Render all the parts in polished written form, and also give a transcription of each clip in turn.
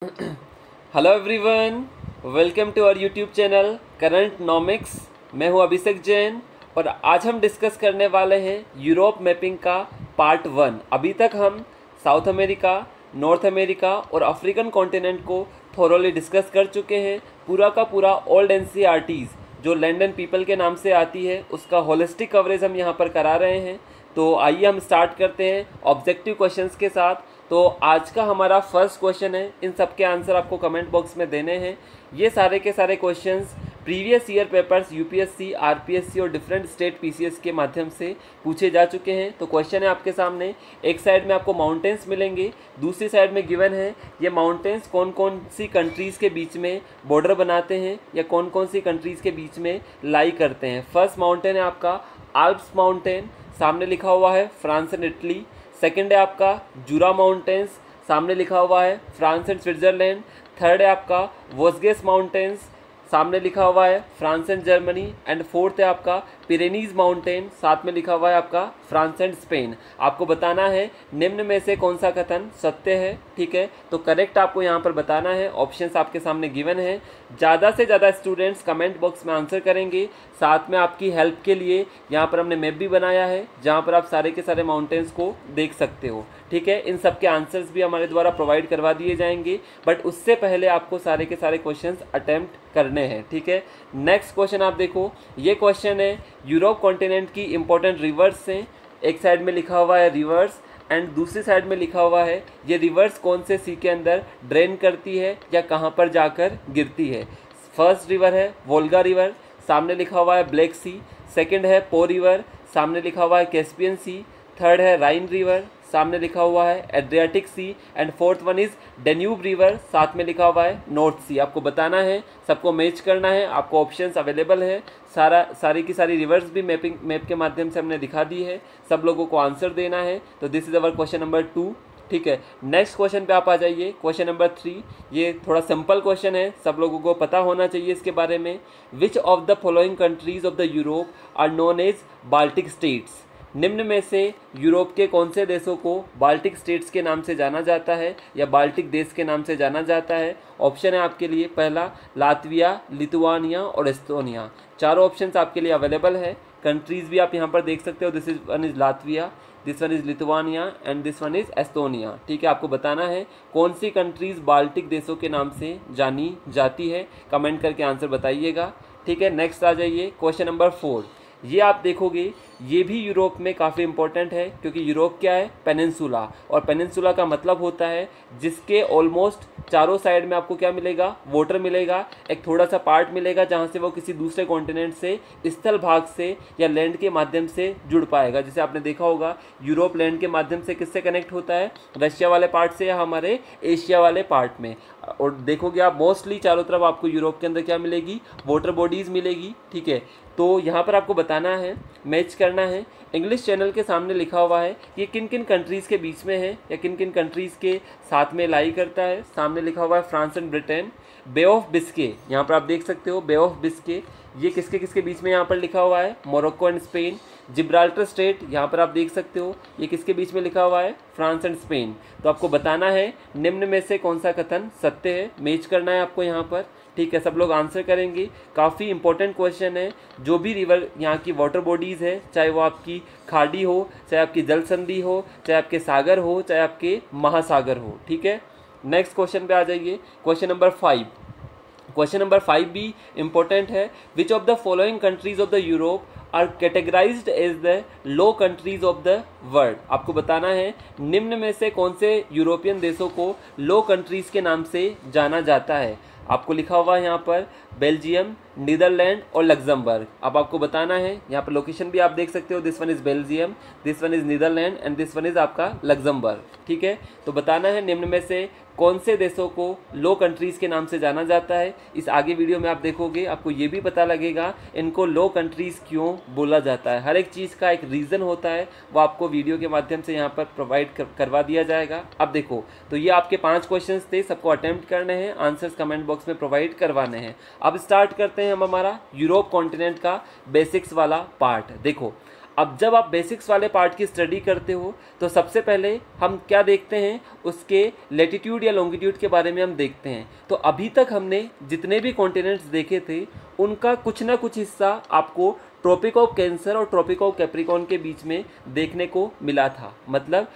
Hello everyone, welcome to our YouTube channel Currentnomics. मैं हूं अभिषेक जैन और आज हम डिस्कस करने वाले हैं यूरोप मैपिंग का पार्ट 1। अभी तक हम साउथ अमेरिका, नॉर्थ अमेरिका और अफ्रीकन कॉन्टिनेंट को थोरोली डिस्कस कर चुके हैं। पूरा का पूरा ओल्ड एनसीईआरटीज़ जो लैंड एंड पीपल के नाम से आती है उसका होलिस्टिक कवरेज हम यहाँ पर करा रहे हैं। तो आइए हम स्टार्ट करते हैं ऑब्जेक्टिव क्वेश्चंस के साथ। तो आज का हमारा फर्स्ट क्वेश्चन है, इन सब के आंसर आपको कमेंट बॉक्स में देने हैं। ये सारे के सारे questions previous year papers UPSC, RPSC और डिफरेंट स्टेट पीसीएस के माध्यम से पूछे जा चुके हैं। तो क्वेश्चन है आपके सामने, एक साइड में आपको माउंटेन्स मिलेंगे, दूसरी साइड में गिवन है ये माउंटेन्स कौन कौन सी कंट्रीज़ के बीच में बॉर्डर बनाते हैं या कौन कौन सी कंट्रीज़ के बीच में लाई करते हैं। फर्स्ट माउंटेन है आपका आल्प्स माउंटेन, सामने लिखा हुआ है फ्रांस एंड इटली। सेकंड है आपका जूरा माउंटेन्स, सामने लिखा हुआ है फ्रांस एंड स्विट्ज़रलैंड। थर्ड है आपका वोस्गेस माउंटेन्स, सामने लिखा हुआ है France and Germany. And fourth है आपका पिरेनीज माउंटेन, साथ में लिखा हुआ है आपका फ्रांस एंड स्पेन। आपको बताना है निम्न में से कौन सा कथन सत्य है। ठीक है, तो करेक्ट आपको यहाँ पर बताना है। ऑप्शंस आपके सामने गिवन है। ज़्यादा से ज़्यादा स्टूडेंट्स कमेंट बॉक्स में आंसर करेंगे। साथ में आपकी हेल्प के लिए यहाँ पर हमने मैप भी बनाया है जहाँ पर आप सारे के सारे माउंटेन्स को देख सकते हो। ठीक है, इन सब के आंसर्स भी हमारे द्वारा प्रोवाइड करवा दिए जाएंगे, बट उससे पहले आपको सारे के सारे क्वेश्चंस अटेम्प्ट करने हैं। ठीक है, नेक्स्ट क्वेश्चन आप देखो, ये क्वेश्चन है यूरोप कॉन्टिनेंट की इंपॉर्टेंट रिवर्स हैं। एक साइड में लिखा हुआ है रिवर्स एंड दूसरी साइड में लिखा हुआ है ये रिवर्स कौन से सी के अंदर ड्रेन करती है या कहाँ पर जाकर गिरती है। फर्स्ट रिवर है वोल्गा रिवर, सामने लिखा हुआ है ब्लैक सी। सेकंड है पो रिवर, सामने लिखा हुआ है कैस्पियन सी। थर्ड है राइन रिवर, सामने लिखा हुआ है Adriatic Sea. And fourth one is Danube river, साथ में लिखा हुआ है नॉर्थ सी। आपको बताना है, सबको मैच करना है। आपको ऑप्शंस अवेलेबल है, सारी की सारी रिवर्स भी मैप के माध्यम से हमने दिखा दी है। सब लोगों को आंसर देना है। तो this is our question number 2। ठीक है, नेक्स्ट क्वेश्चन पे आप आ जाइए, क्वेश्चन नंबर 3। ये थोड़ा सिंपल क्वेश्चन है, सब लोगों को पता होना चाहिए इसके बारे में। Which of the following countries of the Europe are known as Baltic states. निम्न में से यूरोप के कौन से देशों को बाल्टिक स्टेट्स के नाम से जाना जाता है या बाल्टिक देश के नाम से जाना जाता है। ऑप्शन है आपके लिए, पहला लातविया, लिथुआनिया और एस्टोनिया। चारों ऑप्शंस आपके लिए अवेलेबल है। कंट्रीज़ भी आप यहाँ पर देख सकते हो, this is one is Latvia, this one is Lithuania and this one is Estonia. ठीक है, आपको बताना है कौन सी कंट्रीज़ बाल्टिक देशों के नाम से जानी जाती है। कमेंट करके आंसर बताइएगा। ठीक है, नेक्स्ट आ जाइए, क्वेश्चन नंबर 4। ये आप देखोगे ये भी यूरोप में काफ़ी इंपॉर्टेंट है, क्योंकि यूरोप क्या है, पेनिनसुला। और पेनिनसुला का मतलब होता है जिसके ऑलमोस्ट चारों साइड में आपको क्या मिलेगा, वाटर मिलेगा। एक थोड़ा सा पार्ट मिलेगा जहाँ से वो किसी दूसरे कॉन्टिनेंट से स्थल भाग से या लैंड के माध्यम से जुड़ पाएगा। जैसे आपने देखा होगा यूरोप लैंड के माध्यम से किससे कनेक्ट होता है, रशिया वाले पार्ट से या हमारे एशिया वाले पार्ट में। और देखोगे आप मोस्टली चारों तरफ आपको यूरोप के अंदर क्या मिलेगी, वाटर बॉडीज़ मिलेगी। ठीक है, तो यहाँ पर आपको बताना है, मैच करना है। इंग्लिश चैनल के सामने लिखा हुआ है ये किन किन कंट्रीज़ के बीच में है या किन किन कंट्रीज़ के साथ में लाई करता है। सामने लिखा हुआ है France and Britain. Bay of Biscay, यहाँ पर आप देख सकते हो बे ऑफ बिस्के, ये किसके किसके बीच में यहाँ पर लिखा हुआ है, Morocco and Spain. Gibraltar straight, यहाँ पर आप देख सकते हो ये किसके बीच में लिखा हुआ है, फ्रांस एंड स्पेन। तो आपको बताना है निम्न में से कौन सा कथन सत्य है, मैच करना है आपको यहाँ पर। ठीक है, सब लोग आंसर करेंगे। काफ़ी इंपॉर्टेंट क्वेश्चन है। जो भी रिवर यहाँ की वाटर बॉडीज़ है, चाहे वो आपकी खाड़ी हो, चाहे आपकी जल संधि हो, चाहे आपके सागर हो, चाहे आपके महासागर हो। ठीक है, नेक्स्ट क्वेश्चन पे आ जाइए, क्वेश्चन नंबर 5। क्वेश्चन नंबर 5 भी इंपॉर्टेंट है। Which of the following countries of the Europe are categorised as the low countries of the world. आपको बताना है निम्न में से कौन से यूरोपियन देशों को लो कंट्रीज के नाम से जाना जाता है। आपको लिखा हुआ है यहाँ पर बेल्जियम, नीदरलैंड और लग्जमबर्ग। अब आपको बताना है, यहाँ पर लोकेशन भी आप देख सकते हो, this one is Belgium, this one is Netherland and this one is आपका लग्जमबर्ग। ठीक है, तो बताना है निम्न में से कौन से देशों को लो कंट्रीज़ के नाम से जाना जाता है। इस आगे वीडियो में आप देखोगे आपको ये भी पता लगेगा इनको लो कंट्रीज़ क्यों बोला जाता है। हर एक चीज़ का एक रीज़न होता है, वो आपको वीडियो के माध्यम से यहाँ पर प्रोवाइड करवा दिया जाएगा। अब देखो, तो ये आपके 5 क्वेश्चंस थे, सबको अटेम्प्ट करने हैं, आंसर्स कमेंट बॉक्स में प्रोवाइड करवाने हैं। अब स्टार्ट करते हैं हम हमारा यूरोप कॉन्टिनेंट का बेसिक्स वाला पार्ट। देखो, अब जब आप बेसिक्स वाले पार्ट की स्टडी करते हो तो सबसे पहले हम क्या देखते हैं, उसके लैटिट्यूड या लॉन्गिट्यूड के बारे में हम देखते हैं। तो अभी तक हमने जितने भी कॉन्टिनेंट्स देखे थे उनका कुछ ना कुछ हिस्सा आपको ट्रॉपिक ऑफ कैंसर और ट्रॉपिक ऑफ कैप्रिकॉर्न के बीच में देखने को मिला था। मतलब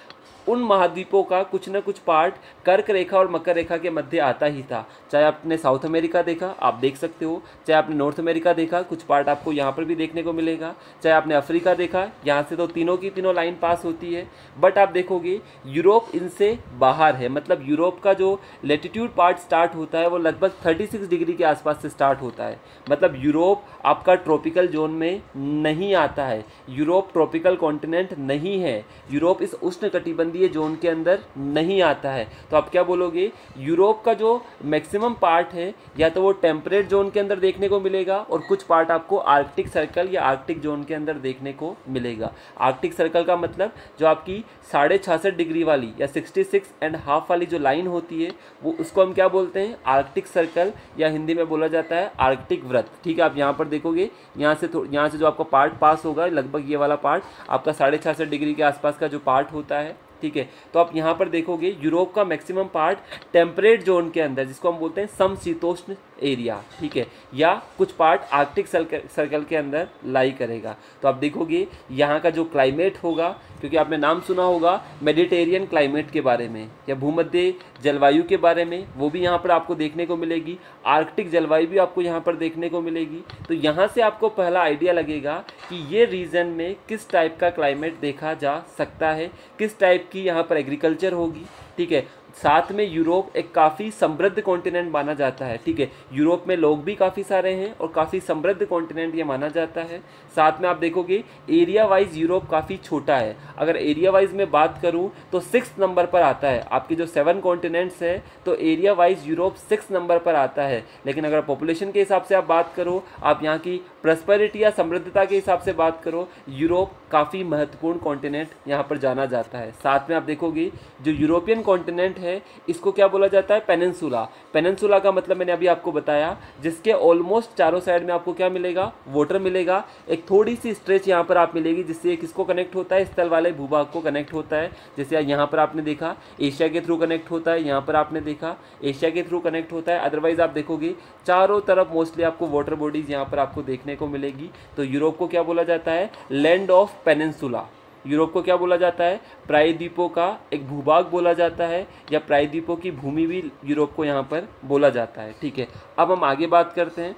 उन महाद्वीपों का कुछ ना कुछ पार्ट कर्क रेखा और मकर रेखा के मध्य आता ही था। चाहे आपने साउथ अमेरिका देखा, आप देख सकते हो, चाहे आपने नॉर्थ अमेरिका देखा, कुछ पार्ट आपको यहाँ पर भी देखने को मिलेगा, चाहे आपने अफ्रीका देखा, यहाँ से तो तीनों की तीनों लाइन पास होती है। बट आप देखोगे यूरोप इनसे बाहर है। मतलब यूरोप का जो लेटीट्यूड पार्ट स्टार्ट होता है वो लगभग 36 डिग्री के आसपास से स्टार्ट होता है। मतलब यूरोप आपका ट्रॉपिकल जोन में नहीं आता है, यूरोप ट्रॉपिकल कॉन्टिनेंट नहीं है, यूरोप इस उष्णकटिबंधीय जोन के अंदर नहीं आता है। तो आप क्या बोलोगे, यूरोप का जो मैक्सिमम पार्ट है या तो वो टेम्परेट जोन के अंदर देखने को मिलेगा और कुछ पार्ट आपको आर्कटिक सर्कल या आर्कटिक जोन के अंदर देखने को मिलेगा। आर्कटिक सर्कल का मतलब जो आपकी 66.5 डिग्री वाली या 66.5 वाली जो लाइन होती है वो, उसको हम क्या बोलते हैं, आर्कटिक सर्कल, या हिंदी में बोला जाता है आर्कटिक वृत्त। ठीक है, आप यहाँ पर देखोगे, यहाँ से जो आपका पार्ट पास होगा, लगभग ये वाला पार्ट आपका 66.5 डिग्री के आसपास का जो पार्ट होता है। ठीक है, तो आप यहाँ पर देखोगे यूरोप का मैक्सिमम पार्ट टेम्परेट जोन के अंदर, जिसको हम बोलते हैं समशीतोष्ण एरिया, ठीक है, या कुछ पार्ट आर्कटिक सर्कल के अंदर लाई करेगा। तो आप देखोगे यहाँ का जो क्लाइमेट होगा, क्योंकि आपने नाम सुना होगा मेडिटेरियन क्लाइमेट के बारे में या भूमध्य जलवायु के बारे में, वो भी यहाँ पर आपको देखने को मिलेगी। आर्कटिक जलवायु भी आपको यहाँ पर देखने को मिलेगी। तो यहाँ से आपको पहला आइडिया लगेगा कि ये रीजन में किस टाइप का क्लाइमेट देखा जा सकता है, किस टाइप की यहाँ पर एग्रीकल्चर होगी। ठीक है, साथ में यूरोप एक काफ़ी समृद्ध कॉन्टिनेंट माना जाता है। ठीक है, यूरोप में लोग भी काफ़ी सारे हैं और काफ़ी समृद्ध कॉन्टिनेंट ये माना जाता है। साथ में आप देखोगे एरिया वाइज यूरोप काफ़ी छोटा है। अगर एरिया वाइज में बात करूं तो 6 नंबर पर आता है। आपकी जो 7 कॉन्टिनेंट्स है तो एरिया वाइज यूरोप 6 नंबर पर आता है। लेकिन अगर पॉपुलेशन के हिसाब से आप बात करो, आप यहाँ की प्रॉस्पेरिटी या समृद्धता के हिसाब से बात करो, यूरोप काफ़ी महत्वपूर्ण कॉन्टिनेंट यहाँ पर जाना जाता है। साथ में आप देखोगे जो यूरोपियन कॉन्टिनेंट है इसको क्या बोला जाता है, पेनिनसुला। पेनिनसुला का मतलब मैंने अभी आपको बताया, जिसके ऑलमोस्ट चारों साइड में आपको क्या मिलेगा, वाटर मिलेगा। एक थोड़ी सी स्ट्रेच यहाँ पर आप मिलेगी जिससे किसको कनेक्ट होता है, स्थल वाले भूभाग को कनेक्ट होता है। जैसे यहाँ पर आपने देखा एशिया के थ्रू कनेक्ट होता है, यहाँ पर आपने देखा एशिया के थ्रू कनेक्ट होता है। अदरवाइज आप देखोगे चारों तरफ मोस्टली आपको वाटर बॉडीज यहाँ पर आपको देखने को मिलेगी। तो यूरोप को क्या बोला जाता है, लैंड ऑफ पेनिनसुला। यूरोप को क्या बोला जाता है, प्रायद्वीपों का एक भूभाग बोला जाता है, या प्रायद्वीपों की भूमि भी यूरोप को यहाँ पर बोला जाता है। ठीक है, अब हम आगे बात करते हैं।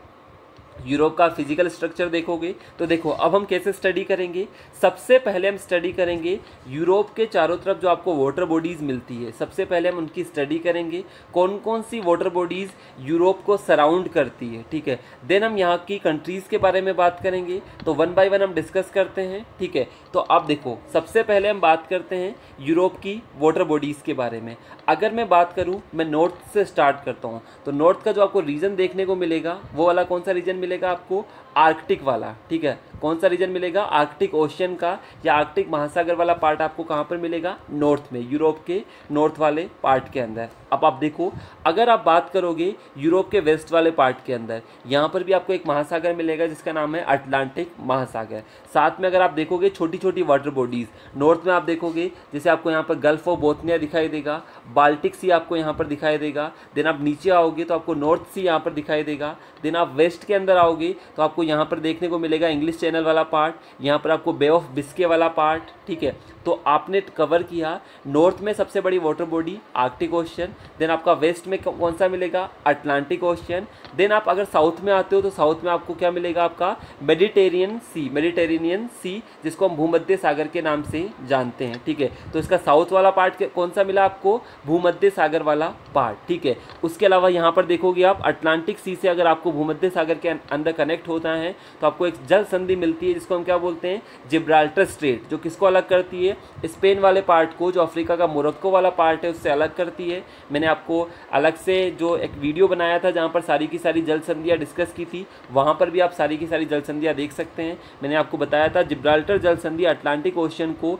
यूरोप का फिजिकल स्ट्रक्चर देखोगे तो देखो अब हम कैसे स्टडी करेंगे। सबसे पहले हम स्टडी करेंगे यूरोप के चारों तरफ जो आपको वाटर बॉडीज़ मिलती है, सबसे पहले हम उनकी स्टडी करेंगे, कौन कौन सी वाटर बॉडीज़ यूरोप को सराउंड करती है। ठीक है, देन हम यहाँ की कंट्रीज़ के बारे में बात करेंगे। तो 1 बाय 1 हम डिस्कस करते हैं। ठीक है, तो आप देखो सबसे पहले हम बात करते हैं यूरोप की वाटर बॉडीज़ के बारे में। अगर मैं बात करूँ, मैं नॉर्थ से स्टार्ट करता हूँ, तो नॉर्थ का जो आपको रीजन देखने को मिलेगा वो वाला कौन सा रीजन मिलेगा आपको, आर्कटिक वाला। ठीक है, कौन सा रीजन मिलेगा, आर्कटिक ओशियन का या आर्कटिक महासागर वाला पार्ट आपको कहाँ पर मिलेगा, नॉर्थ में, यूरोप के नॉर्थ वाले पार्ट के अंदर। अब आप देखो, अगर आप बात करोगे यूरोप के वेस्ट वाले पार्ट के अंदर, यहाँ पर भी आपको एक महासागर मिलेगा जिसका नाम है अटलांटिक महासागर। साथ में अगर आप देखोगे छोटी छोटी वाटर बॉडीज़, नॉर्थ में आप देखोगे जैसे आपको यहाँ पर गल्फ ऑफ बोथनिया दिखाई देगा, बाल्टिक सी आपको यहाँ पर दिखाई देगा। देन आप नीचे आओगे तो आपको नॉर्थ सी यहाँ पर दिखाई देगा। देन आप वेस्ट के अंदर आओगे तो आपको यहाँ पर देखने को मिलेगा इंग्लिश चैनल वाला पार्ट, यहाँ पर आपको बे ऑफ बिस्के वाला पार्ट। ठीक है, तो आपने कवर किया नॉर्थ में सबसे बड़ी water body Arctic Ocean, then आपका वेस्ट में कौन सा मिलेगा, अटलांटिक ओशियन। देन आप अगर साउथ में आते हो तो साउथ में आपको क्या मिलेगा, आपका मेडिटेरेनियन सी, जिसको हम भूमध्य सागर के नाम से जानते हैं। ठीक है, तो इसका साउथ वाला पार्ट कौन सा मिला आपको, भूमध्य सागर वाला पार्ट। ठीक है, उसके अलावा यहाँ पर देखोगे आप अटलांटिक सी से अगर आपको भूमध्य सागर के अंदर कनेक्ट होता है तो आपको एक जल संधि मिलती है जिसको हम क्या बोलते हैं, जिब्राल्टर स्ट्रेट, जो किसको अलग करती है, स्पेन वाले पार्ट को, जो अफ्रीका का मोरक्को वाला पार्ट है उससे अलग करती है। मैंने आपको अलग से जो एक वीडियो बनाया था जहाँ पर सारी की सारी जल संधियाँ डिस्कस की थी, वहाँ पर भी आप सारी की सारी जल संधियाँ देख सकते हैं। मैंने आपको बताया था जिब्राल्टर जल संधि अटलांटिक ओशियन को,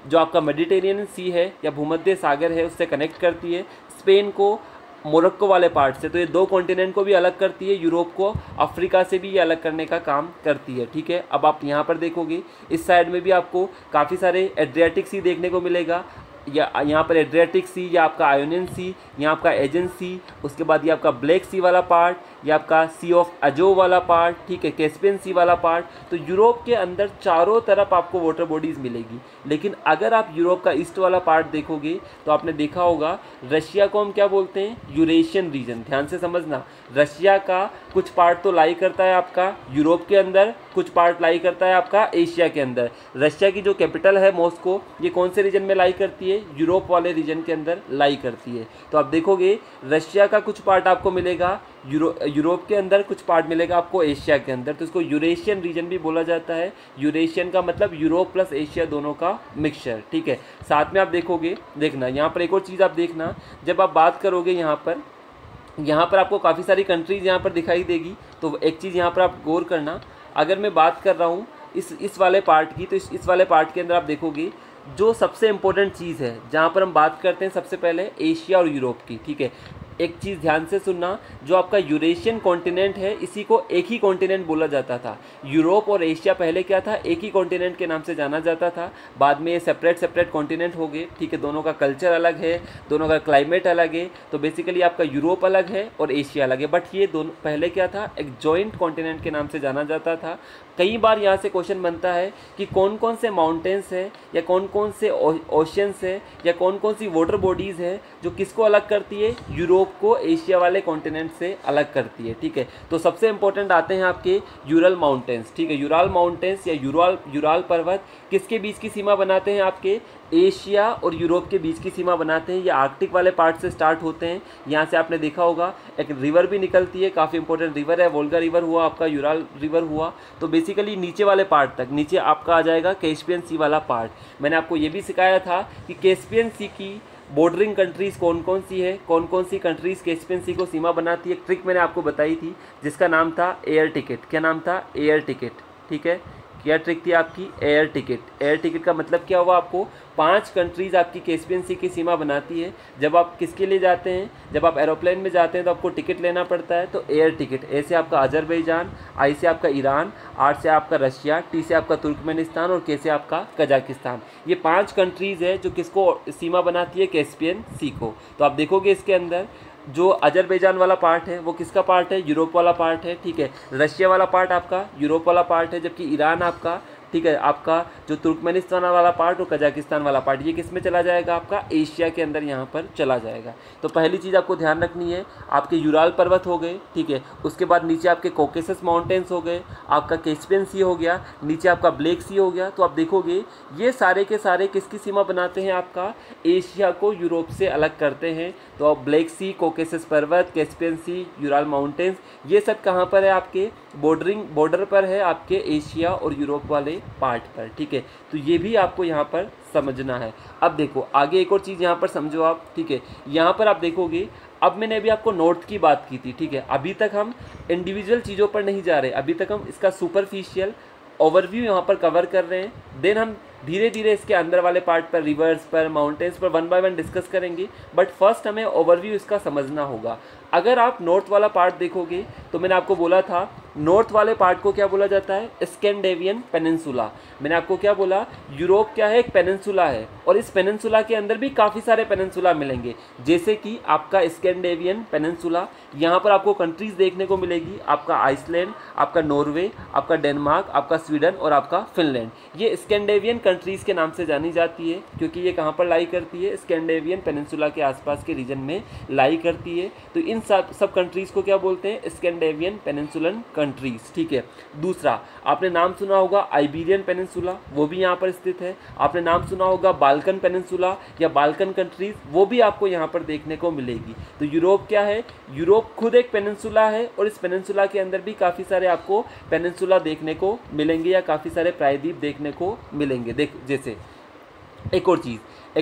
जो आपका मेडिटेरेनियन सी है या भूमध्य सागर है, उससे कनेक्ट करती है। स्पेन को मोरक्को वाले पार्ट से। तो ये दो कॉन्टिनेंट को भी अलग करती है, यूरोप को अफ्रीका से भी ये अलग करने का काम करती है, ठीक है। अब आप यहाँ पर देखोगे इस साइड में भी आपको काफ़ी सारे एड्रियाटिक सी देखने को मिलेगा, या यहाँ पर एड्रियाटिक सी, या आपका आयोनियन सी, यहाँ आपका एजेंट सी, उसके बाद ये आपका ब्लैक सी वाला पार्ट, या आपका सी ऑफ अजो वाला पार्ट, ठीक है, कैस्पियन सी वाला पार्ट। तो यूरोप के अंदर चारों तरफ आपको वाटर बॉडीज़ मिलेगी। लेकिन अगर आप यूरोप का ईस्ट वाला पार्ट देखोगे तो आपने देखा होगा रशिया को हम क्या बोलते हैं, यूरेशियन रीजन। ध्यान से समझना, रशिया का कुछ पार्ट तो लाई करता है आपका यूरोप के अंदर, कुछ पार्ट लाई करता है आपका एशिया के अंदर। रशिया की जो कैपिटल है मॉस्को, ये कौन से रीजन में लाई करती है, यूरोप वाले रीजन के अंदर लाई करती है। तो आप देखोगे रशिया का कुछ पार्ट आपको मिलेगा यूरोप के अंदर, कुछ पार्ट मिलेगा आपको एशिया के अंदर। तो इसको यूरेशियन रीजन भी बोला जाता है। यूरेशियन का मतलब यूरोप प्लस एशिया दोनों का मिक्सचर, ठीक है। साथ में आप देखोगे, देखना यहाँ पर एक और चीज़ आप देखना, जब आप बात करोगे यहाँ पर आपको काफ़ी सारी कंट्रीज़ यहाँ पर दिखाई देगी। तो एक चीज़ यहाँ पर आप गौर करना, अगर मैं बात कर रहा हूँ इस वाले पार्ट की, तो इस वाले पार्ट के अंदर आप देखोगे जो सबसे इम्पोर्टेंट चीज़ है जहाँ पर हम बात करते हैं सबसे पहले एशिया और यूरोप की, ठीक है। एक चीज़ ध्यान से सुनना, जो आपका यूरेशियन कॉन्टिनेंट है इसी को एक ही कॉन्टिनेंट बोला जाता था। यूरोप और एशिया पहले क्या था, एक ही कॉन्टिनेंट के नाम से जाना जाता था। बाद में ये सेपरेट कॉन्टिनेंट हो गए, ठीक है। दोनों का कल्चर अलग है, दोनों का क्लाइमेट अलग है। तो बेसिकली आपका यूरोप अलग है और एशिया अलग है, बट ये दोनों पहले क्या था, एक जॉइंट कॉन्टिनेंट के नाम से जाना जाता था। कई बार यहाँ से क्वेश्चन बनता है कि कौन कौन से माउंटेन्स है, या कौन कौन से ओशंस है, या कौन कौन सी वाटर बॉडीज़ है जो किसको अलग करती है, यूरोप को एशिया वाले कॉन्टिनेंट से अलग करती है, ठीक है। तो सबसे इंपॉर्टेंट आते हैं आपके यूरल माउंटेन्स, ठीक है। यूरल माउंटेन्स या यूराल पर्वत किसके बीच की सीमा बनाते हैं, आपके एशिया और यूरोप के बीच की सीमा बनाते हैं। ये आर्कटिक वाले पार्ट से स्टार्ट होते हैं। यहाँ से आपने देखा होगा एक रिवर भी निकलती है, काफ़ी इंपॉर्टेंट रिवर है, वोल्गा रिवर हुआ, आपका यूराल रिवर हुआ। तो बेसिकली नीचे वाले पार्ट तक, नीचे आपका आ जाएगा कैस्पियन सी वाला पार्ट। मैंने आपको ये भी सिखाया था कि कैस्पियन सी की बॉर्डरिंग कंट्रीज़ कौन कौन सी है, कौन कौन सी कंट्रीज़ कैस्पियन सी को सीमा बनाती है। एक ट्रिक मैंने आपको बताई थी जिसका नाम था एयर टिकट। क्या नाम था, एयर टिकट, ठीक है। क्या ट्रिक थी आपकी, एयर टिकट। एयर टिकट का मतलब क्या हुआ, आपको 5 कंट्रीज़ आपकी कैस्पियन सी की सीमा बनाती है। जब आप किसके लिए जाते हैं, जब आप एरोप्लेन में जाते हैं तो आपको टिकट लेना पड़ता है, तो एयर टिकट। ए से आपका अजरबैजान, आई से आपका ईरान, आर से आपका रशिया, टी से आपका तुर्कमेनिस्तान और के से आपका कजाकिस्तान। ये 5 कंट्रीज़ है जो किसको सीमा बनाती है, कैस्पियन सी को। तो आप देखोगे इसके अंदर जो अजरबैजान वाला पार्ट है वो किसका पार्ट है, यूरोप वाला पार्ट है, ठीक है। रशिया वाला पार्ट आपका यूरोप वाला पार्ट है, जबकि ईरान आपका, ठीक है, आपका जो तुर्कमेनिस्तान वाला पार्ट और कजाकिस्तान वाला पार्ट ये किस में चला जाएगा, आपका एशिया के अंदर यहाँ पर चला जाएगा। तो पहली चीज़ आपको ध्यान रखनी है, आपके यूराल पर्वत हो गए, ठीक है। उसके बाद नीचे आपके कॉकेसस माउंटेन्स हो गए, आपका कैस्पियन सी हो गया, नीचे आपका ब्लैक सी हो गया। तो आप देखोगे ये सारे के सारे किसकी सीमा बनाते हैं, आपका एशिया को यूरोप से अलग करते हैं। तो आप ब्लैक सी, कॉकेसस पर्वत, कैस्पियन सी, यूराल माउंटेन्स, ये सब कहाँ पर है, आपके बॉर्डर पर है, आपके एशिया और यूरोप वाले पार्ट पर, ठीक है। तो ये भी आपको यहाँ पर समझना है। अब देखो आगे एक और चीज़ यहाँ पर समझो आप, ठीक है। यहाँ पर आप देखोगे, अब मैंने अभी आपको नॉर्थ की बात की थी, ठीक है। अभी तक हम इंडिविजुअल चीज़ों पर नहीं जा रहे, अभी तक हम इसका सुपरफिशियल ओवरव्यू यहाँ पर कवर कर रहे हैं। देन हम धीरे धीरे इसके अंदर वाले पार्ट पर, रिवर्स पर, माउंटेन्स पर 1 बाय 1 डिस्कस करेंगे, बट फर्स्ट हमें ओवरव्यू इसका समझना होगा। अगर आप नॉर्थ वाला पार्ट देखोगे तो मैंने आपको बोला था नॉर्थ वाले पार्ट को क्या बोला जाता है, स्कैंडिनेवियन पेनिनसुला। मैंने आपको क्या बोला, यूरोप क्या है, एक पेनिनसुला है, और इस पेनिनसुला के अंदर भी काफ़ी सारे पेनिनसुला मिलेंगे, जैसे कि आपका स्कैंडिनेवियन पेनिनसुला। यहाँ पर आपको कंट्रीज़ देखने को मिलेगी, आपका आइसलैंड, आपका नॉर्वे, आपका डेनमार्क, आपका स्वीडन और आपका फिनलैंड। ये स्कैंडिनेवियन कंट्रीज़ के नाम से जानी जाती है, क्योंकि ये कहाँ पर लाई करती है, स्कैंडिनेवियन पेनिनसुला के आसपास के रीजन में लाई करती है। तो इन सब कंट्रीज़ को क्या बोलते हैं, स्कैंडिनेवियन पेनिनसुलन कंट्रीज़, ठीक है। दूसरा आपने नाम सुना होगा आइबेरियन पेनिनसुला, वो भी यहाँ पर स्थित है। आपने नाम सुना होगा बाल्कन पेनिनसुला या बाल्कन कंट्रीज़, वो भी आपको यहाँ पर देखने को मिलेगी। तो यूरोप क्या है, यूरोप खुद एक पेनिनसुला है, और इस पेनिनसुला के अंदर भी काफ़ी सारे आपको पेनिनसुला देखने को मिलेंगे या काफ़ी सारे प्रायद्वीप देखने को मिलेंगे। जैसे एक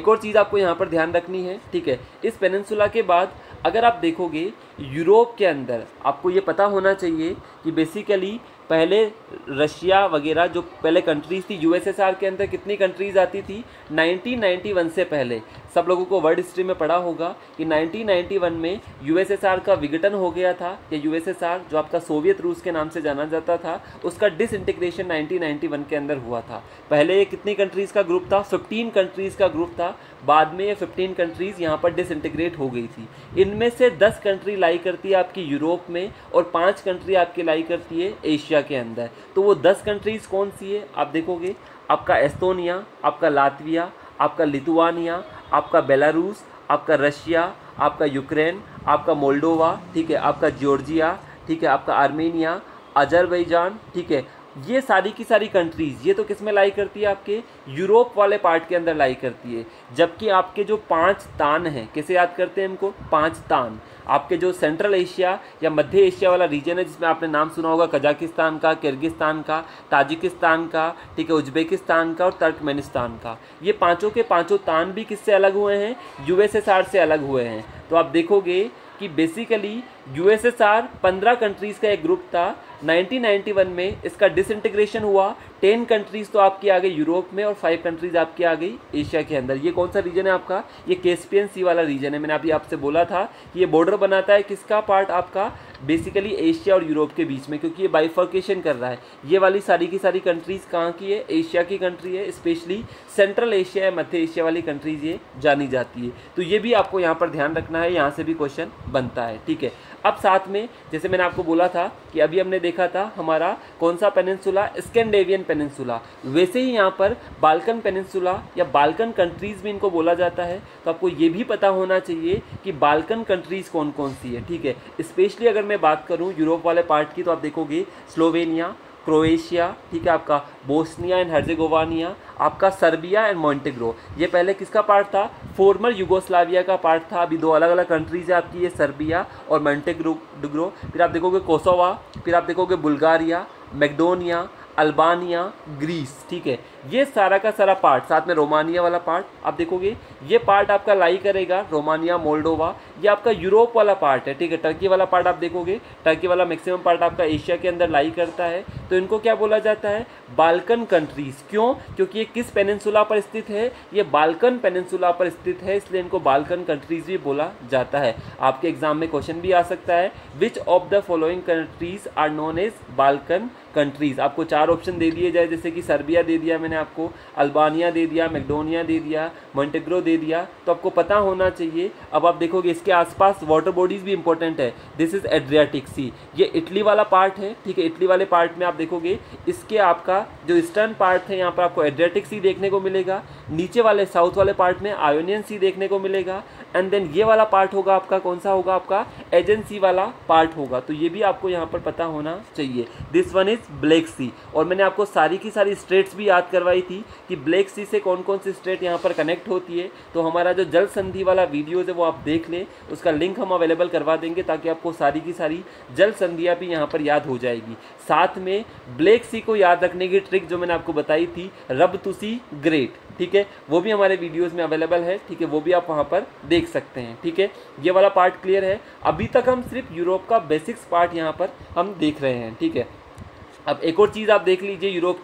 और चीज़ आपको यहाँ पर ध्यान रखनी है, ठीक है। इस पेनिनसुला के बाद अगर आप देखोगे यूरोप के अंदर, आपको ये पता होना चाहिए कि बेसिकली पहले रशिया वगैरह जो पहले कंट्रीज़ थी, यूएसएसआर के अंदर कितनी कंट्रीज़ आती थी 1991 से पहले। सब लोगों को वर्ल्ड हिस्ट्री में पढ़ा होगा कि 1991 में यूएसएसआर का विघटन हो गया था, या यूएसएसआर जो आपका सोवियत रूस के नाम से जाना जाता था, उसका डिसइंटीग्रेशन 1991 के अंदर हुआ था। पहले ये कितनी कंट्रीज़ का ग्रुप था, 15 कंट्रीज़ का ग्रुप था। बाद में ये 15 कंट्रीज़ यहाँ पर डिसइंटीग्रेट हो गई थी। इनमें से 10 कंट्री लाई करती है आपकी यूरोप में और 5 कंट्री आपकी लाई करती है एशिया के अंदर। तो वो 10 कंट्रीज़ कौन सी है आप देखोगे, आपका एस्तोनिया, आपका लातविया, आपका लिथुआनिया, आपका बेलारूस, आपका रशिया, आपका यूक्रेन, आपका मोल्डोवा, ठीक है, आपका जॉर्जिया, ठीक है, आपका आर्मेनिया, अजरबैजान, ठीक है। ये सारी की सारी कंट्रीज़ ये तो किस में लाई करती है, आपके यूरोप वाले पार्ट के अंदर लाई करती है। जबकि आपके जो 5 तान हैं, कैसे याद करते हैं इनको, 5 तान, आपके जो सेंट्रल एशिया या मध्य एशिया वाला रीजन है, जिसमें आपने नाम सुना होगा कजाकिस्तान का, किर्गिस्तान का, ताजिकिस्तान का, ठीक है, उज्बेकिस्तान का और तुर्कमेनिस्तान का, ये पाँचों के पाँचों तान भी किससे अलग हुए हैं, यूएसएसआर से अलग हुए हैं। तो आप देखोगे कि बेसिकली यूएसएसआर 15 कंट्रीज़ का एक ग्रुप था। 1991 में इसका डिसइंटीग्रेशन हुआ। 10 कंट्रीज़ तो आपकी आ गई यूरोप में और 5 कंट्रीज़ आपकी आ गई एशिया के अंदर। ये कौन सा रीजन है आपका, ये कैस्पियन सी वाला रीजन है। मैंने अभी आपसे बोला था कि ये बॉर्डर बनाता है किसका पार्ट, आपका बेसिकली एशिया और यूरोप के बीच में, क्योंकि ये बाइफर्केशन कर रहा है। ये वाली सारी की सारी कंट्रीज़ कहाँ की है, एशिया की कंट्री है। स्पेशली सेंट्रल एशिया या मध्य एशिया वाली कंट्रीज़ ये जानी जाती है। तो ये भी आपको यहाँ पर ध्यान रखना है, यहाँ से भी क्वेश्चन बनता है, ठीक है। अब साथ में जैसे मैंने आपको बोला था कि अभी हमने देखा था हमारा कौन सा पेनिनसुला, स्कैंडिनेवियन पेनिनसुला, वैसे ही यहाँ पर बाल्कन पेनिनसुला या बाल्कन कंट्रीज़ भी इनको बोला जाता है। तो आपको ये भी पता होना चाहिए कि बाल्कन कंट्रीज़ कौन कौन सी है, ठीक है। स्पेशली अगर मैं बात करूँ यूरोप वाले पार्ट की, तो आप देखोगे स्लोवेनिया, क्रोएशिया, ठीक है, आपका बोस्निया एंड हर्जेगोवानिया, आपका सर्बिया एंड मॉन्टेग्रो। ये पहले किसका पार्ट था, फॉर्मर यूगोस्लाविया का पार्ट था। अभी 2 अलग अलग कंट्रीज है आपकी, ये सर्बिया और मॉन्टेग्रो। फिर आप देखोगे कोसोवा, फिर आप देखोगे बुल्गारिया, मैकेडोनिया, अल्बानिया, ग्रीस, ठीक है। ये सारा का सारा पार्ट, साथ में रोमानिया वाला पार्ट आप देखोगे, ये पार्ट आपका लाई करेगा रोमानिया, मोल्डोवा, ये आपका यूरोप वाला पार्ट है, ठीक है। टर्की वाला पार्ट आप देखोगे, टर्की वाला मैक्सिमम पार्ट आपका एशिया के अंदर लाई करता है। तो इनको क्या बोला जाता है, बाल्कन कंट्रीज़। क्यों, क्योंकि ये किस पेनिनसुला पर स्थित है, ये बाल्कन पेनिनसुला पर स्थित है, इसलिए इनको बाल्कन कंट्रीज़ भी बोला जाता है। आपके एग्जाम में क्वेश्चन भी आ सकता है, which of the following countries are known as Balkan countries. आपको 4 ऑप्शन दे दिए जाए, जैसे कि सर्बिया दे दिया मैंने आपको, अल्बानिया दे दिया, मैकेडोनिया दे दिया, मॉन्टेग्रो दे दिया। तो आपको पता होना चाहिए। अब आप देखोगे इसके आसपास वाटर बॉडीज़ भी इंपॉर्टेंट है। दिस इज़ एड्रियाटिक सी, ये इटली वाला पार्ट है, ठीक है। इटली वाले पार्ट में आप देखोगे इसके आपका जो ईस्टर्न पार्ट है, यहाँ पर आपको एड्रियाटिक सी देखने को मिलेगा। नीचे वाले साउथ वाले पार्ट में आयोनियन सी देखने को मिलेगा। एंड देन ये वाला पार्ट होगा आपका, कौन सा होगा आपका, एजेंट सी वाला पार्ट होगा। तो ये भी आपको यहाँ पर पता होना चाहिए। दिस वन इज ब्लैक सी। और मैंने आपको सारी की सारी स्टेट्स भी याद करवाई थी कि ब्लैक सी से कौन कौन सी स्टेट यहाँ पर कनेक्ट होती है। तो हमारा जो जल संधि वाला वीडियोज़ है वो आप देख लें, उसका लिंक हम अवेलेबल करवा देंगे, ताकि आपको सारी की सारी जल संधियाँ भी यहाँ पर याद हो जाएगी। साथ में ब्लैक सी को याद रखने की ट्रिक जो मैंने आपको बताई थी, रब टू सी ग्रेट, ठीक है, वो भी हमारे वीडियोस में अवेलेबल है, ठीक है, वो भी आप वहाँ पर देख सकते हैं, ठीक है। ये वाला पार्ट क्लियर है। अभी तक हम सिर्फ यूरोप का बेसिक्स पार्ट यहाँ पर हम देख रहे हैं, ठीक है। अब एक और चीज़ आप देख लीजिए, यूरोप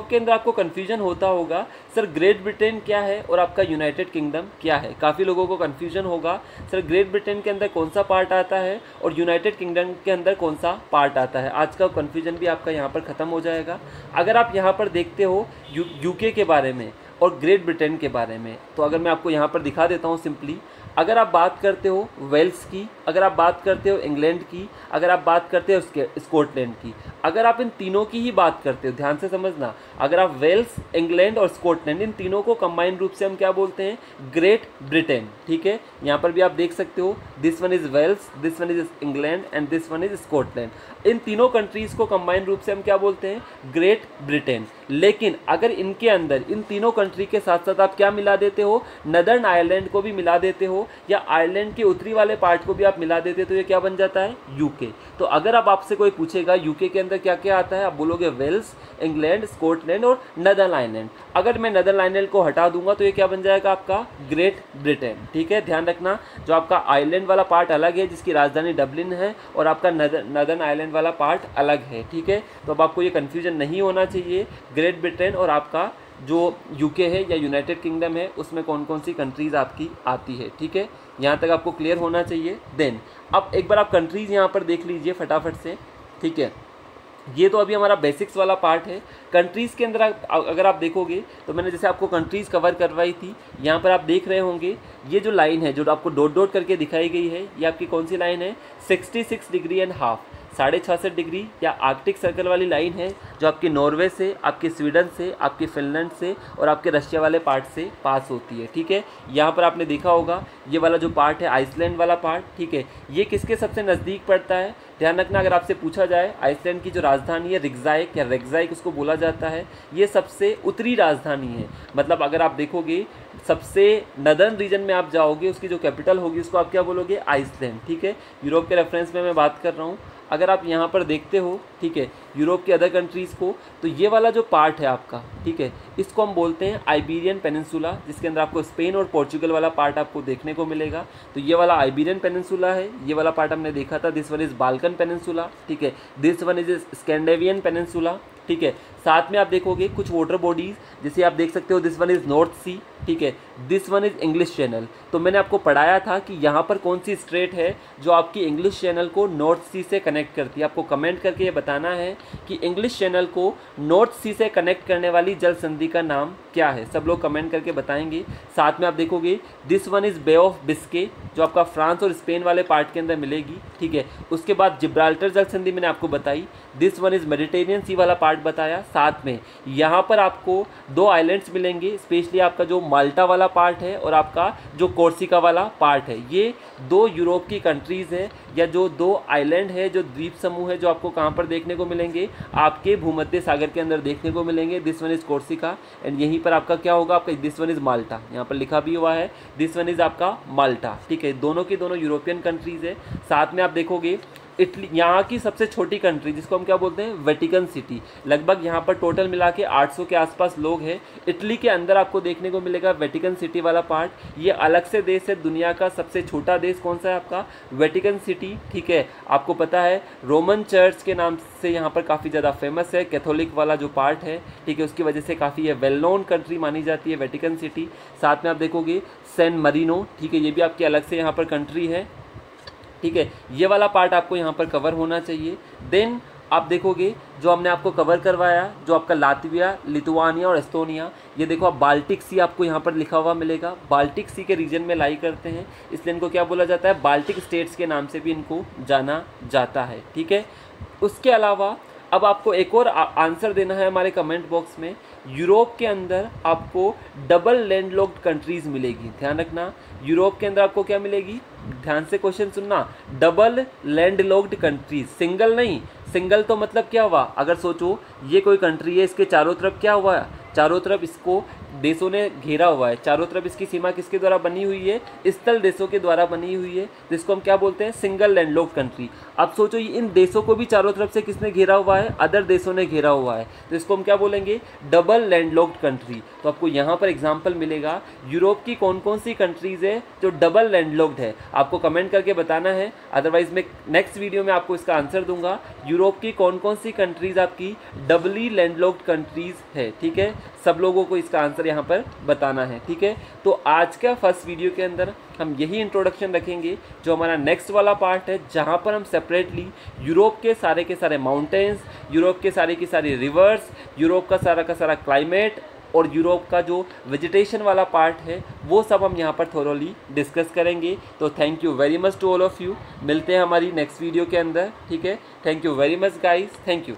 के अंदर आपको कन्फ्यूजन होता होगा, सर ग्रेट ब्रिटेन क्या है और आपका यूनाइटेड किंगडम क्या है। काफ़ी लोगों को कन्फ्यूजन होगा, सर ग्रेट ब्रिटेन के अंदर कौन सा पार्ट आता है और यूनाइटेड किंगडम के अंदर कौन सा पार्ट आता है। आज का कन्फ्यूजन भी आपका यहाँ पर ख़त्म हो जाएगा। अगर आप यहाँ पर देखते हो यूके के बारे में और ग्रेट ब्रिटेन के बारे में, तो अगर मैं आपको यहाँ पर दिखा देता हूँ सिंपली, अगर आप बात करते हो वेल्स की, अगर आप बात करते हो इंग्लैंड की, अगर आप बात करते हो स्कॉटलैंड की, अगर आप इन तीनों की ही बात करते हो, ध्यान से समझना, अगर आप वेल्स, इंग्लैंड और स्कॉटलैंड, इन तीनों को कंबाइंड रूप से हम क्या बोलते हैं, ग्रेट ब्रिटेन, ठीक है। यहाँ पर भी आप देख सकते हो, this one is Wales, this one is England and this one is Scotland. इन तीनों कंट्रीज़ को कंबाइंड रूप से हम क्या बोलते हैं, ग्रेट ब्रिटेन। लेकिन अगर इनके अंदर इन तीनों कंट्री के साथ साथ आप क्या मिला देते हो, नदर्न आयरलैंड को भी मिला देते हो या आयरलैंड के उत्तरी वाले पार्ट को भी आप मिला देते हो, तो ये क्या बन जाता है, यूके। तो अगर अब आपसे कोई पूछेगा यूके के अंदर क्या क्या आता है, आप बोलोगे वेल्स, इंग्लैंड, स्कॉटलैंड और नदर्न आयरलैंड। अगर मैं नदर्न आयरलैंड को हटा दूंगा तो ये क्या बन जाएगा आपका, ग्रेट ब्रिटेन। ठीक है, ध्यान रखना, जो आपका आयरलैंड वाला पार्ट अलग है जिसकी राजधानी डबलिन है, और आपका नदर्न आयरलैंड वाला पार्ट अलग है। ठीक है, तो अब आपको ये कन्फ्यूजन नहीं होना चाहिए, ग्रेट ब्रिटेन और आपका जो यूके है या यूनाइटेड किंगडम है उसमें कौन कौन सी कंट्रीज़ आपकी आती है। ठीक है, यहाँ तक आपको क्लियर होना चाहिए। देन अब एक बार आप कंट्रीज़ यहाँ पर देख लीजिए फटाफट से। ठीक है, ये तो अभी हमारा बेसिक्स वाला पार्ट है। कंट्रीज़ के अंदर अगर आप देखोगे तो मैंने जैसे आपको कंट्रीज़ कवर करवाई थी, यहाँ पर आप देख रहे होंगे ये जो लाइन है जो आपको डॉट डॉट करके दिखाई गई है, ये आपकी कौन सी लाइन है, 66 डिग्री एंड हाफ, 66.5 डिग्री या आर्कटिक सर्कल वाली लाइन है, जो आपके नॉर्वे से, आपके स्वीडन से, आपके फिनलैंड से और आपके रशिया वाले पार्ट से पास होती है। ठीक है, यहाँ पर आपने देखा होगा ये वाला जो पार्ट है आइसलैंड वाला पार्ट। ठीक है, ये किसके सबसे नज़दीक पड़ता है, ध्यान रखना, अगर आपसे पूछा जाए आइसलैंड की जो राजधानी है रिक्जाइक या रेक्जाइक उसको बोला जाता है, ये सबसे उत्तरी राजधानी है। मतलब अगर आप देखोगे सबसे नदर्न रीजन में आप जाओगे, उसकी जो कैपिटल होगी उसको आप क्या बोलोगे, आइसलैंड। ठीक है, यूरोप के रेफरेंस में मैं बात कर रहा हूँ। अगर आप यहाँ पर देखते हो, ठीक है, यूरोप के अदर कंट्रीज़ को, तो ये वाला जो पार्ट है आपका, ठीक है, इसको हम बोलते हैं आइबेरियन पेनिनसुला, जिसके अंदर आपको स्पेन और पोर्चुगल वाला पार्ट आपको देखने को मिलेगा। तो ये वाला आइबेरियन पेनिनसुला है, ये वाला पार्ट हमने देखा था, this one is Balkan peninsula. ठीक है, this one is Scandinavian peninsula. ठीक है, साथ में आप देखोगे कुछ वाटर बॉडीज़, जैसे आप देख सकते हो दिस वन इज़ नॉर्थ सी। ठीक है, this one is English channel. तो मैंने आपको पढ़ाया था कि यहाँ पर कौन सी स्ट्रेट है जो आपकी इंग्लिश चैनल को नॉर्थ सी से कनेक्ट करती है। आपको कमेंट करके ये बताना है कि इंग्लिश चैनल को नॉर्थ सी से कनेक्ट करने वाली जल संधि का नाम क्या है। सब लोग कमेंट करके बताएंगे। साथ में आप देखोगे this one is Bay of Biscay, जो आपका फ्रांस और स्पेन वाले पार्ट के अंदर मिलेगी। ठीक है, उसके बाद जिब्राल्टर जल संधि मैंने आपको बताई, दिस वन इज़ मेडिटेरियन सी वाला पार्ट बताया। साथ में यहाँ पर आपको दो आइलैंड्स मिलेंगे, स्पेशली आपका जो माल्टा वाला पार्ट है और आपका जो कोर्सिका वाला पार्ट है। ये दो यूरोप की कंट्रीज़ है या जो दो आइलैंड है, जो द्वीप समूह है, जो आपको कहाँ पर देखने को मिलेंगे, आपके भूमध्य सागर के अंदर देखने को मिलेंगे। This one is Corsica and यहीं पर आपका क्या होगा, आपका दिस वन इज़ माल्टा, यहाँ पर लिखा भी हुआ है दिस वन इज़ आपका माल्टा। ठीक है, दोनों की दोनों यूरोपियन कंट्रीज़ है। साथ में आप देखोगे इटली, यहाँ की सबसे छोटी कंट्री जिसको हम क्या बोलते हैं, वेटिकन सिटी, लगभग यहाँ पर टोटल मिला के 800 के आसपास लोग हैं। इटली के अंदर आपको देखने को मिलेगा वेटिकन सिटी वाला पार्ट। ये अलग से देश है, दुनिया का सबसे छोटा देश कौन सा है आपका, वेटिकन सिटी। ठीक है, आपको पता है रोमन चर्च के नाम से यहाँ पर काफ़ी ज़्यादा फेमस है, कैथोलिक वाला जो पार्ट है। ठीक है, उसकी वजह से काफ़ी ये वेल नोन कंट्री मानी जाती है वेटिकन सिटी। साथ में आप देखोगे सैन मरीनो, ठीक है, ये भी आपकी अलग से यहाँ पर कंट्री है। ठीक है, ये वाला पार्ट आपको यहाँ पर कवर होना चाहिए। देन आप देखोगे जो हमने आपको कवर करवाया, जो आपका लातविया, लिथुआनिया और एस्टोनिया, ये देखो आप बाल्टिक सी आपको यहाँ पर लिखा हुआ मिलेगा। बाल्टिक सी के रीजन में लाई करते हैं, इसलिए इनको क्या बोला जाता है, बाल्टिक स्टेट्स के नाम से भी इनको जाना जाता है। ठीक है, उसके अलावा अब आपको एक और आंसर देना है हमारे कमेंट बॉक्स में। यूरोप के अंदर आपको डबल लैंडलॉक्ड कंट्रीज़ मिलेगी। ध्यान रखना, यूरोप के अंदर आपको क्या मिलेगी, ध्यान से क्वेश्चन सुनना, डबल लैंडलॉक्ड कंट्रीज, सिंगल नहीं। सिंगल तो मतलब क्या हुआ, अगर सोचो ये कोई कंट्री है, इसके चारों तरफ क्या हुआ है, चारों तरफ इसको देशों ने घेरा हुआ है, चारों तरफ इसकी सीमा किसके द्वारा बनी हुई है, स्थल देशों के द्वारा बनी हुई है, जिसको हम क्या बोलते हैं, सिंगल लैंडलॉक्ड कंट्री। अब सोचो इन देशों को भी चारों तरफ से किसने घेरा हुआ है, अदर देशों ने घेरा हुआ है, तो इसको हम क्या बोलेंगे, डबल लैंडलॉक्ड कंट्री। तो आपको यहाँ पर एग्जाम्पल मिलेगा यूरोप की कौन कौन सी कंट्रीज़ है जो डबल लैंडलॉक्ड है, आपको कमेंट करके बताना है, अदरवाइज मैं नेक्स्ट वीडियो में आपको इसका आंसर दूंगा। यूरोप की कौन कौन सी कंट्रीज़ आपकी डबली लैंडलॉक्ड कंट्रीज़ है। ठीक है, सब लोगों को इसका आंसर यहाँ पर बताना है। ठीक है, तो आज का फर्स्ट वीडियो के अंदर हम यही इंट्रोडक्शन रखेंगे, जो हमारा नेक्स्ट वाला पार्ट है, जहाँ पर हम सेपरेटली यूरोप के सारे माउंटेन्स, यूरोप के सारी की सारी रिवर्स, यूरोप का सारा क्लाइमेट और यूरोप का जो वेजिटेशन वाला पार्ट है, वो सब हम यहाँ पर थोरोली डिस्कस करेंगे। तो thank you very much to all of you, मिलते हैं हमारी नेक्स्ट वीडियो के अंदर। ठीक है, thank you very much guys, thank you.